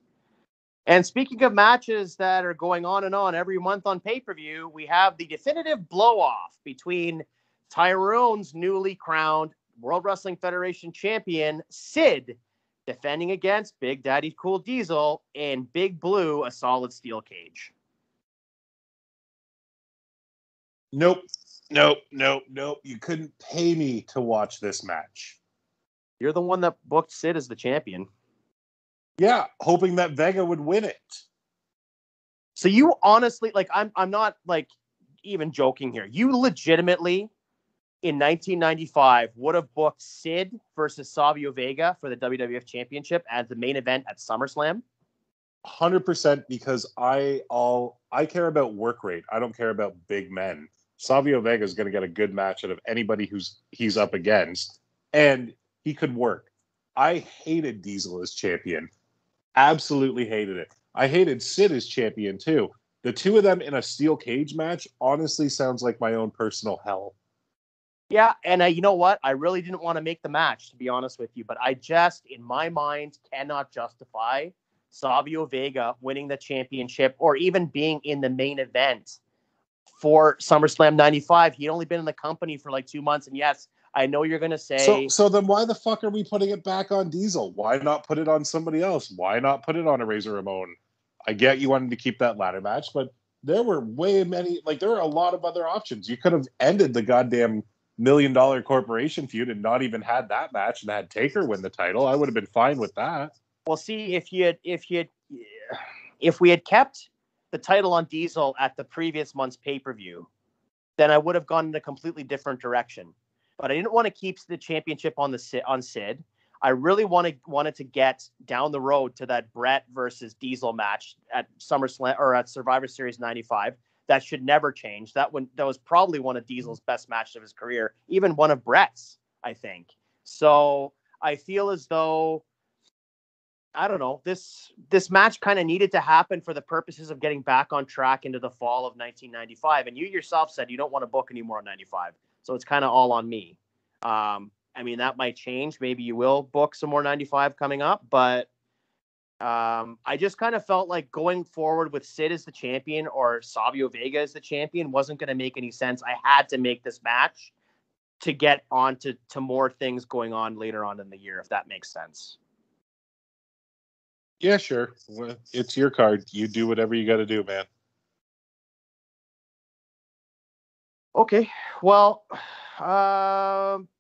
And speaking of matches that are going on and on every month on pay-per-view, we have the definitive blow-off between Tyrone's newly crowned World Wrestling Federation champion, Sid, defending against Big Daddy Cool Diesel and Big Blue, a solid steel cage. Nope. You couldn't pay me to watch this match. You're the one that booked Sid as the champion. Yeah, hoping that Vega would win it. So you honestly, like, I'm not like even joking here. You legitimately, in 1995, would have booked Sid versus Savio Vega for the WWF Championship as the main event at SummerSlam? 100%, because I care about work rate. I don't care about big men. Savio Vega is going to get a good match out of anybody he's up against, and he could work. I hated Diesel as champion. Absolutely hated it. I hated Sid as champion too. The two of them in a steel cage match honestly sounds like my own personal hell. Yeah, and you know what? I really didn't want to make the match, to be honest with you, but I just, in my mind, cannot justify Savio Vega winning the championship or even being in the main event for SummerSlam 95. He'd only been in the company for like 2 months, and yes, I know you're going to say... So then why the fuck are we putting it back on Diesel? Why not put it on somebody else? Why not put it on a Razor Ramon? I get you wanted to keep that ladder match, but there were there were a lot of other options. You could have ended the goddamn $1 million corporation feud and not even had that match and had Taker win the title. I would have been fine with that. Well, see, if we had kept the title on Diesel at the previous month's pay-per-view, then I would have gone in a completely different direction. But I didn't want to keep the championship on Sid. I really wanted to get down the road to that Brett versus Diesel match at SummerSlam or at Survivor Series 95. That should never change. That was probably one of Diesel's best matches of his career, even one of Brett's, I think. So I feel as though, I don't know, this match kind of needed to happen for the purposes of getting back on track into the fall of 1995. And you yourself said you don't want to book anymore on 95. So it's kind of all on me. I mean, that might change. Maybe you will book some more 95 coming up, but I just kind of felt like going forward with Sid as the champion or Savio Vega as the champion wasn't going to make any sense. I had to make this match to get on to more things going on later on in the year, if that makes sense. Yeah, sure. Well, it's your card. You do whatever you got to do, man. Okay. Well,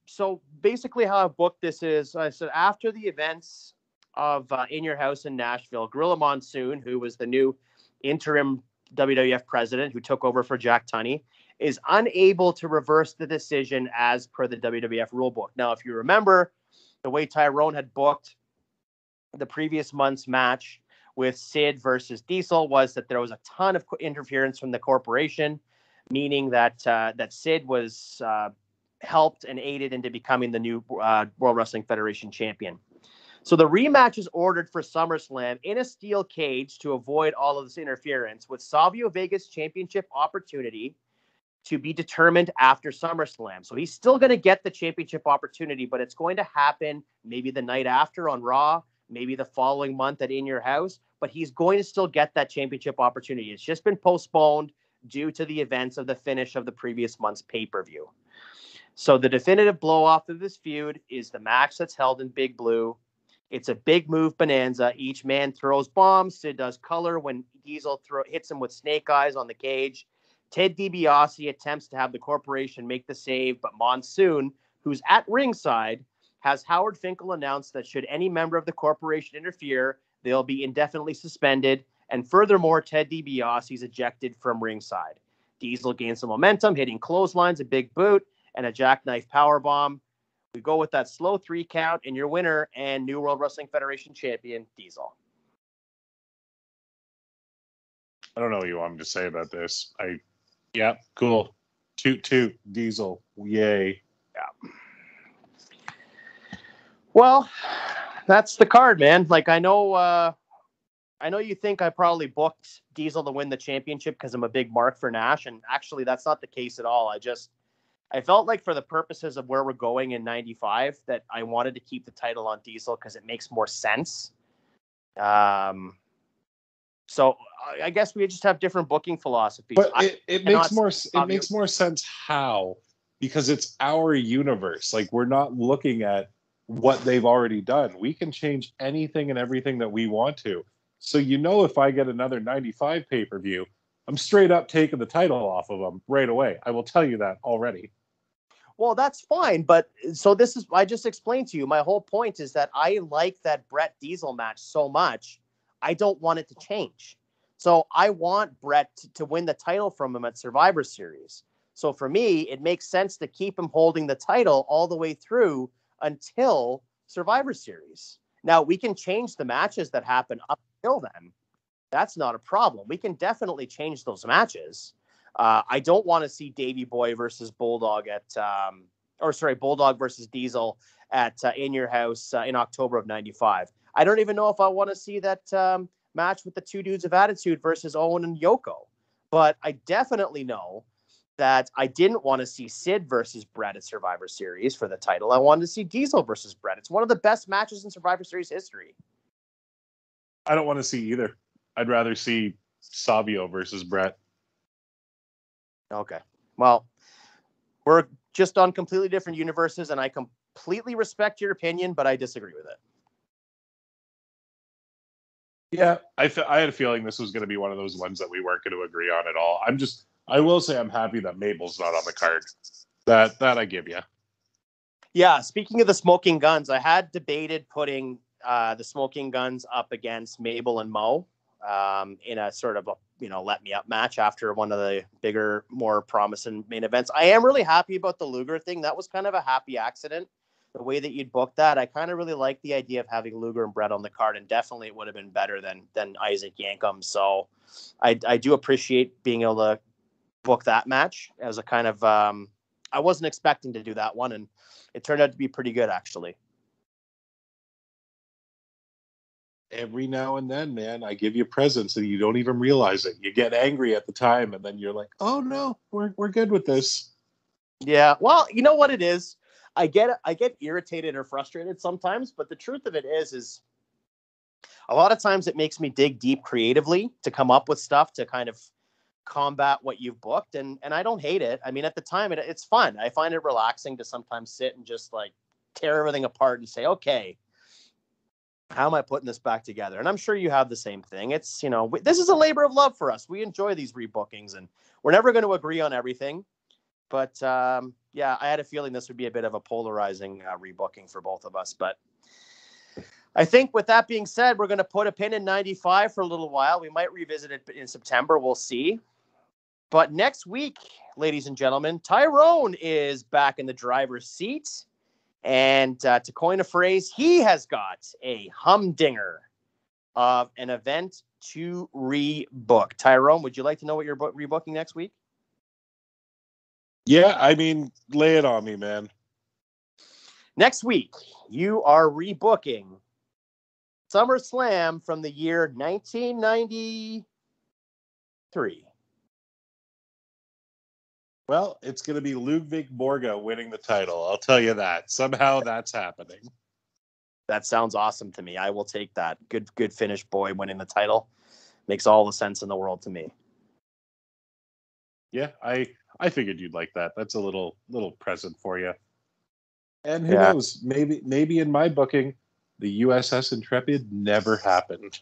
so basically how I booked this is, I said after the events of In Your House in Nashville, Gorilla Monsoon, who was the new interim WWF president who took over for Jack Tunney, is unable to reverse the decision as per the WWF rulebook. Now, if you remember, the way Tyrone had booked the previous month's match with Sid versus Diesel was that there was a ton of interference from the corporation, meaning that that Sid was helped and aided into becoming the new World Wrestling Federation champion. So the rematch is ordered for SummerSlam in a steel cage to avoid all of this interference, with Savio Vega's championship opportunity to be determined after SummerSlam. So he's still going to get the championship opportunity, but it's going to happen maybe the night after on Raw, maybe the following month at In Your House, but he's going to still get that championship opportunity. It's just been postponed due to the events of the finish of the previous month's pay-per-view. So the definitive blow-off of this feud is the match that's held in Big Blue. It's a big move bonanza. Each man throws bombs. Sid does color when Diesel hits him with snake eyes on the cage. Ted DiBiase attempts to have the corporation make the save, but Monsoon, who's at ringside, has Howard Finkel announce that should any member of the corporation interfere, they'll be indefinitely suspended. And furthermore, Ted DiBiase is ejected from ringside. Diesel gains some momentum, hitting clotheslines, a big boot, and a jackknife powerbomb. We go with that slow 3 count, and your winner and new World Wrestling Federation champion, Diesel. I don't know what you want me to say about this. Yeah, cool. Toot toot, Diesel. Yay. Yeah. Well, that's the card, man. Like, I know you think I probably booked Diesel to win the championship because I'm a big mark for Nash, and actually that's not the case at all. I felt like for the purposes of where we're going in 95 that I wanted to keep the title on Diesel because it makes more sense. So I guess we just have different booking philosophies. But it makes more sense how, because it's our universe. Like, we're not looking at what they've already done. We can change anything and everything that we want to. So, if I get another 95 pay-per-view, I'm straight up taking the title off of them right away. I will tell you that already. Well, that's fine. But so I just explained to you. My whole point is that I like that Brett Diesel match so much. I don't want it to change. So I want Brett to win the title from him at Survivor Series. So for me, it makes sense to keep him holding the title all the way through until Survivor Series. Now, we can change the matches that happen up until then. That's not a problem. We can definitely change those matches. I don't want to see Davey Boy versus Bulldog Bulldog versus Diesel at In Your House in October of 95. I don't even know if I want to see that match with the two dudes of Attitude versus Owen and Yoko. But I definitely know that I didn't want to see Sid versus Brett at Survivor Series for the title. I wanted to see Diesel versus Brett. It's one of the best matches in Survivor Series history. I don't want to see either. I'd rather see Savio versus Brett. Okay. Well, we're just on completely different universes, and I completely respect your opinion, but I disagree with it. Yeah, I had a feeling this was going to be one of those ones that we weren't going to agree on at all. I will say I'm happy that Mabel's not on the card. That I give you. Yeah, speaking of the Smoking Guns, I had debated putting the Smoking Guns up against Mabel and Mo in a sort of let me up match after one of the bigger, more promising main events. I am really happy about the Luger thing. That was kind of a happy accident. the way that you'd book that, I kind of really like the idea of having Luger and Brett on the card, and definitely it would have been better than Isaac Yankem. So I do appreciate being able to book that match as a kind of I wasn't expecting to do that one, and it turned out to be pretty good, actually. Every now and then, man, I give you presents and you don't even realize it. You get angry at the time, and then you're like, "Oh no, we're good with this." Yeah, well, you know what it is. I get irritated or frustrated sometimes, but the truth of it is a lot of times it makes me dig deep creatively to come up with stuff to kind of combat what you've booked, and I don't hate it. I mean, at the time it's fun. I find it relaxing to sometimes sit and just like tear everything apart and say, okay, how am I putting this back together? And I'm sure you have the same thing. It's, this is a labor of love for us. We enjoy these rebookings, and we're never going to agree on everything. But yeah, I had a feeling this would be a bit of a polarizing rebooking for both of us. But I think with that being said, we're going to put a pin in 95 for a little while. We might revisit it in September. We'll see. But next week, ladies and gentlemen, Tyrone is back in the driver's seat. And to coin a phrase, he has got a humdinger of an event to rebook. Tyrone, would you like to know what you're rebooking next week? Yeah, I mean, lay it on me, man. Next week, you are rebooking SummerSlam from the year 1993. Well, it's going to be Ludwig Borga winning the title. I'll tell you that. Somehow that's happening. That sounds awesome to me. I will take that. Good Finnish boy winning the title. Makes all the sense in the world to me. Yeah, I figured you'd like that. That's a little present for you. And who knows? Maybe in my booking, the USS Intrepid never happened.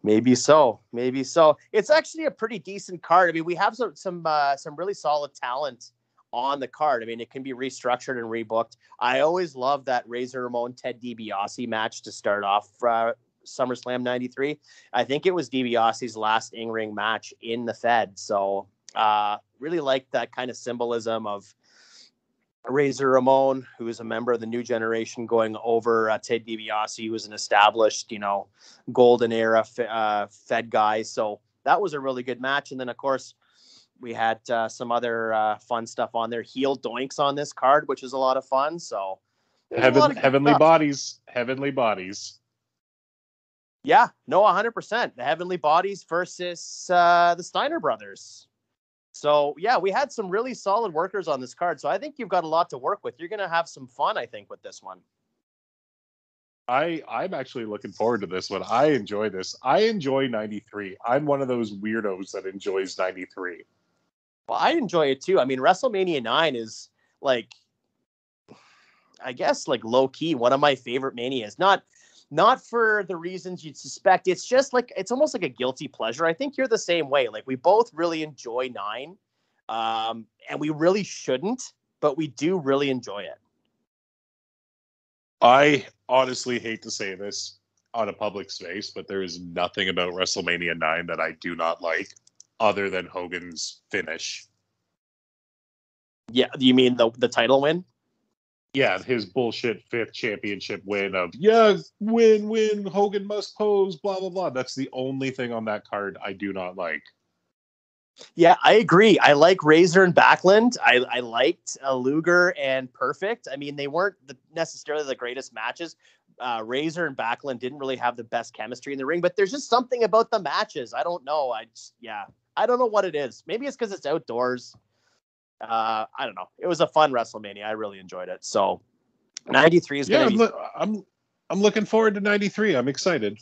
Maybe so. It's actually a pretty decent card. I mean, we have some really solid talent on the card. I mean, it can be restructured and rebooked. I always love that Razor Ramon Ted DiBiase match to start off SummerSlam 93. I think it was DiBiase's last in-ring match in the Fed. So really like that kind of symbolism of Razor Ramon, who is a member of the new generation, going over Ted DiBiase, who was an established, golden era Fed guy. So that was a really good match. And then, of course, we had some other fun stuff on there. Heel doinks on this card, which is a lot of fun. So heavenly bodies. Yeah, no, 100%. The Heavenly Bodies versus the Steiner Brothers. So, yeah, we had some really solid workers on this card. So I think you've got a lot to work with. You're going to have some fun, I think, with this one. I'm actually looking forward to this one. I enjoy this. I enjoy 93. I'm one of those weirdos that enjoys 93. Well, I enjoy it too. I mean, WrestleMania 9 is like, I guess, like low key, one of my favorite Manias. Not for the reasons you'd suspect. It's just like, it's almost like a guilty pleasure. I think you're the same way. Like, we both really enjoy 9. And we really shouldn't, but we do really enjoy it. I honestly hate to say this on a public space, but there is nothing about WrestleMania 9 that I do not like other than Hogan's finish. Yeah, you mean the title win? Yeah, his bullshit 5th championship win of, win, Hogan must pose, blah, blah, blah. That's the only thing on that card I do not like. Yeah, I agree. I like Razor and Backlund. I liked Luger and Perfect. I mean, they weren't necessarily the greatest matches. Razor and Backlund didn't really have the best chemistry in the ring, but there's just something about the matches. I don't know. I don't know what it is. Maybe it's because it's outdoors. I don't know. It was a fun WrestleMania. I really enjoyed it. So 93 is going to be. I'm looking forward to 93. I'm excited.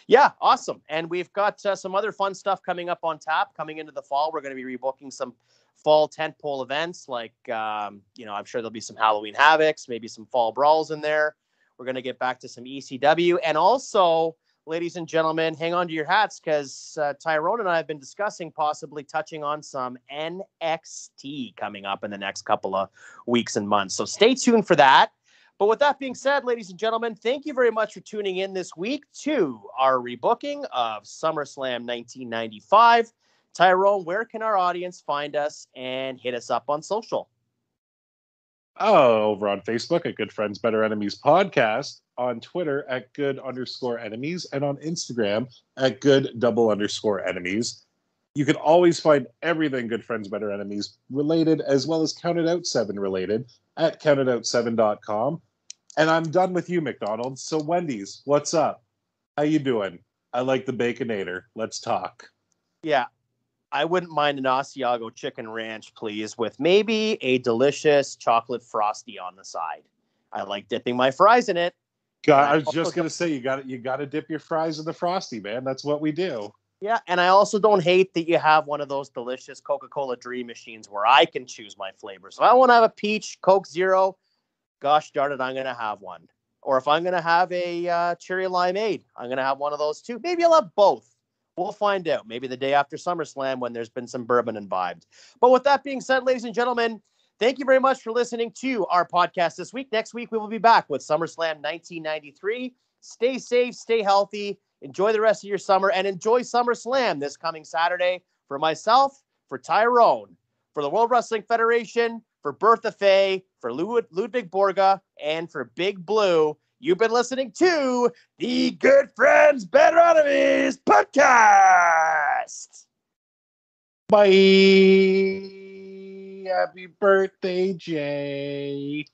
Yeah, awesome. And we've got some other fun stuff coming up on tap. Coming into the fall, we're going to be rebooking some fall tentpole events. Like, I'm sure there'll be some Halloween Havocs, maybe some fall brawls in there. We're going to get back to some ECW. And also, ladies and gentlemen, hang on to your hats, because Tyrone and I have been discussing possibly touching on some NXT coming up in the next couple of weeks and months. So stay tuned for that. But with that being said, ladies and gentlemen, thank you very much for tuning in this week to our rebooking of SummerSlam 1995. Tyrone, where can our audience find us and hit us up on social? Over on Facebook at Good Friends Better Enemies Podcast, on Twitter at Good_Enemies, and on Instagram at Good_Enemies. You can always find everything Good Friends Better Enemies related, as well as Counted Out 7 related, at countedout7.com. And I'm done with you, McDonald's. So Wendy's, what's up? How you doing? I like the Baconator. Let's talk. Yeah, I wouldn't mind an Asiago chicken ranch, please, with maybe a delicious chocolate frosty on the side. I like dipping my fries in it. God, I was just gonna say you got to dip your fries in the frosty, man. That's what we do. Yeah, and I also don't hate that you have one of those delicious Coca-Cola Dream machines where I can choose my flavors. If I want to have a peach Coke Zero, gosh darn it, I'm going to have one. Or if I'm going to have a cherry limeade, I'm going to have one of those too. Maybe I'll have both. We'll find out. Maybe the day after SummerSlam when there's been some bourbon imbibed. But with that being said, ladies and gentlemen, thank you very much for listening to our podcast this week. Next week, we will be back with SummerSlam 1993. Stay safe, stay healthy. Enjoy the rest of your summer and enjoy SummerSlam this coming Saturday for myself, for Tyrone, for the World Wrestling Federation, for Bertha Faye, for Ludwig Borga, and for Big Blue. You've been listening to the Good Friends Better Enemies podcast. Bye. Happy birthday, Jay.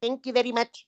Thank you very much.